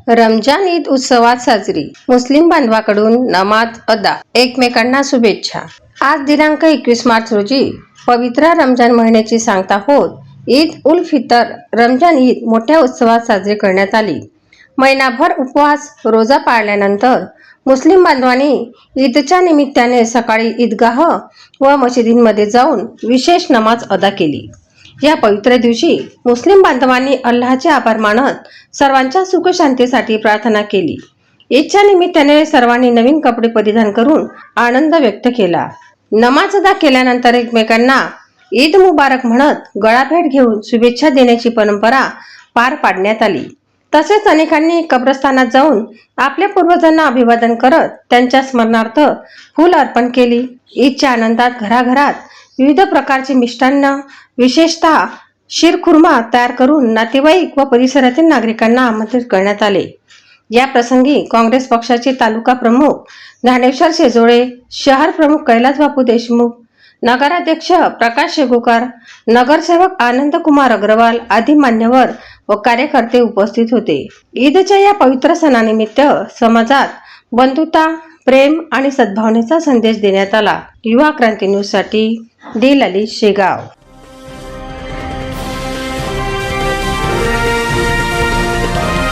रमजान ईद उत्सवात साजरी, मुस्लिम बांधवाकडून नमाज अदा, एकमेकांना शुभेच्छा। आज दिनांक 21 मार्च रोजी पवित्र रमजान महिन्याची सांगता होत ईद उल फितर रमजान ईद मोठ्या उत्सवात साजरी करण्यात आली। महिनाभर उपवास रोजा पाळल्यानंतर मुस्लिम बांधवांनी ईदच्या निमित्ताने सकाळी ईदगाह व मशिदींमध्ये जाऊन विशेष नमाज अदा केली। या पवित्र दिवशी मुस्लिम बांधवांनी अल्लाहचे आभार मानत सर्वांच्या सुख शांतीसाठी प्रार्थना केली। ईदच्या निमित्ताने सर्वांनी नवीन कपडे परिधान करून आनंद व्यक्त केला। नमाज अदा केल्यानंतर एकमेकांना ईद मुबारक म्हणत गळाभेट घेऊन शुभेच्छा देण्याची परंपरा पार पाडण्यात आली। तसेच अनेकांनी कब्रस्तानात जाऊन आपल्या पूर्वजांना अभिवादन करत त्यांच्या स्मरणार्थ फूल अर्पण केली। ईदच्या आनंदात घराघरात विविध प्रकारचे मिष्टान्न, विशेषतः शीरखुर्मा तयार करून नातेवाईक व परिसरातील नागरिकांना आमंत्रित करण्यात आले। या प्रसंगी काँग्रेस पक्षाचे तालुका प्रमुख ज्ञानेश्वर शेजोळे, शहर प्रमुख कैलास बापू देशमुख, नगराध्यक्ष प्रकाश शेगुकर, नगरसेवक आनंद कुमार अग्रवाल आदी मान्यवर व कार्यकर्ते उपस्थित होते। ईदच्या या पवित्र सणानिमित्त समाजात बंधुता, प्रेम आणि सद्भावनेचा संदेश देण्यात आला। युवा क्रांती न्यूज साठी डी ललित शेगाव।